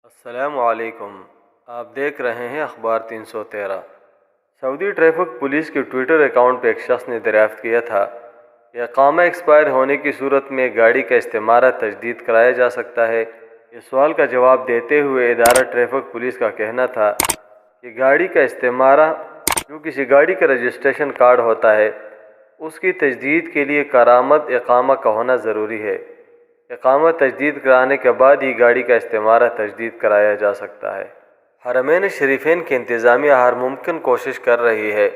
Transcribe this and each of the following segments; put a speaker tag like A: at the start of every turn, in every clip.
A: السلام علیکم۔ آپ دیکھ رہے ہیں اخبار 313۔ سعودی ٹریفک پولیس کے ٹویٹر اکاؤنٹ پہ ایک شخص نے دریافت کیا تھا کہ اقامہ ایکسپائر ہونے کی صورت میں گاڑی کا استعمارہ تجدید کرایا جا سکتا ہے۔ اس سوال کا جواب دیتے ہوئے ادارہ ٹریفک پولیس کا کہنا تھا کہ گاڑی کا استعمارہ جو کسی گاڑی کا رجسٹریشن کارڈ ہوتا ہے اس کی تجدید کے لیے کارآمد اقامہ کا ہونا ضروری ہے۔ اقامہ تجدید کرانے کے بعد ہی گاڑی کا استعمارہ تجدید کرایا جا سکتا ہے۔ حرمین شریفین کی انتظامیہ ہر ممکن کوشش کر رہی ہے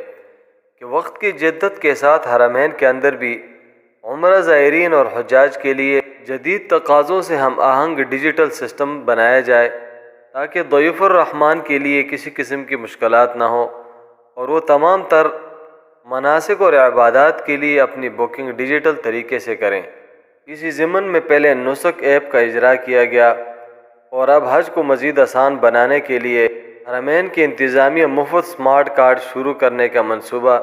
A: کہ وقت کی جدت کے ساتھ حرمین کے اندر بھی عمرہ زائرین اور حجاج کے لیے جدید تقاضوں سے ہم آہنگ ڈیجیٹل سسٹم بنایا جائے تاکہ ضیوف الرحمن کے لیے کسی قسم کی مشکلات نہ ہوں اور وہ تمام تر مناسک اور عبادات کے لیے اپنی بکنگ ڈیجیٹل طریقے سے کریں۔ اسی ضمن میں پہلے نسک ایپ کا اجرا کیا گیا اور اب حج کو مزید آسان بنانے کے لیے حرمین کی انتظامیہ مفت سمارٹ کارڈ شروع کرنے کا منصوبہ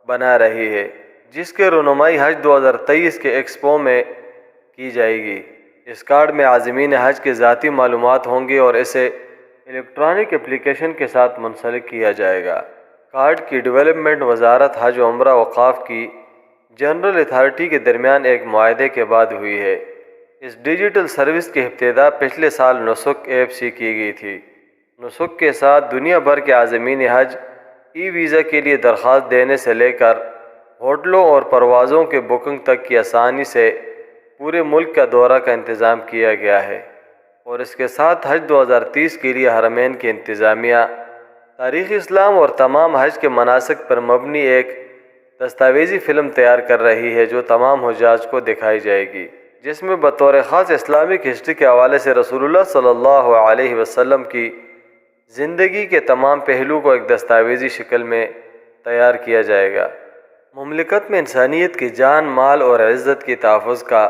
A: بنا رہی ہے، جس کی رونمائی حج 2023 کے ایکسپو میں کی جائے گی۔ اس کارڈ میں عازمین حج کے ذاتی معلومات ہوں گے اور اسے الیکٹرانک اپلیکیشن کے ساتھ منسلک کیا جائے گا۔ کارڈ کی ڈیولپمنٹ وزارت حج و عمرہ اوقاف کی جنرل اتھارٹی کے درمیان ایک معاہدے کے بعد ہوئی ہے۔ اس ڈیجیٹل سروس کی ابتدا پچھلے سال نسک ایپ سے کی گئی تھی۔ نسک کے ساتھ دنیا بھر کے عازمین حج ای ویزا کے لیے درخواست دینے سے لے کر ہوٹلوں اور پروازوں کے بکنگ تک کی آسانی سے پورے ملک کا دورہ کا انتظام کیا گیا ہے، اور اس کے ساتھ حج 2030 کے لیے حرمین کی انتظامیہ تاریخ اسلام اور تمام حج کے مناسک پر مبنی ایک دستاویزی فلم تیار کر رہی ہے جو تمام حجاج کو دکھائی جائے گی، جس میں بطور خاص اسلامک ہسٹری کے حوالے سے رسول اللہ صلی اللہ علیہ وسلم کی زندگی کے تمام پہلو کو ایک دستاویزی شکل میں تیار کیا جائے گا۔ مملکت میں انسانیت کی جان، مال اور عزت کے تحفظ کا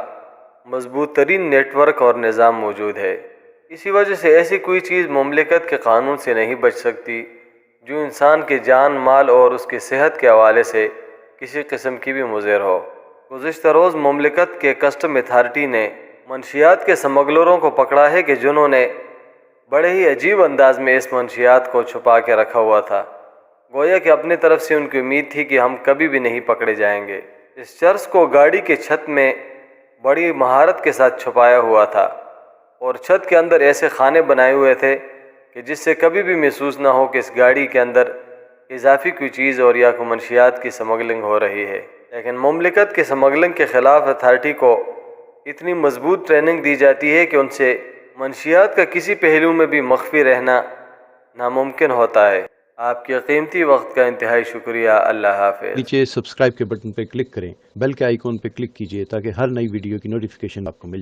A: مضبوط ترین نیٹ ورک اور نظام موجود ہے۔ اسی وجہ سے ایسی کوئی چیز مملکت کے قانون سے نہیں بچ سکتی جو انسان کے جان، مال اور اس کی صحت کے حوالے سے کسی قسم کی بھی مضر ہو۔ گزشتہ روز مملکت کے کسٹم اتھارٹی نے منشیات کے سمگلروں کو پکڑا ہے کہ جنہوں نے بڑے ہی عجیب انداز میں اس منشیات کو چھپا کے رکھا ہوا تھا، گویا کہ اپنی طرف سے ان کی امید تھی کہ ہم کبھی بھی نہیں پکڑے جائیں گے۔ اس چرس کو گاڑی کے چھت میں بڑی مہارت کے ساتھ چھپایا ہوا تھا اور چھت کے اندر ایسے خانے بنائے ہوئے تھے کہ جس سے کبھی بھی محسوس نہ ہو کہ اس گاڑی کے اندر اضافی کوئی چیز اور یا کوئی منشیات کی سمگلنگ ہو رہی ہے۔ لیکن مملکت کے سمگلنگ کے خلاف اتھارٹی کو اتنی مضبوط ٹریننگ دی جاتی ہے کہ ان سے منشیات کا کسی پہلو میں بھی مخفی رہنا ناممکن ہوتا ہے۔ آپ کے قیمتی وقت کا انتہائی شکریہ۔ اللہ حافظ۔
B: نیچے سبسکرائب کے بٹن پہ کلک کریں، بیل کے آئیکن پہ کلک کیجئے تاکہ ہر نئی ویڈیو کی نوٹیفیکیشن آپ کو مل جائے۔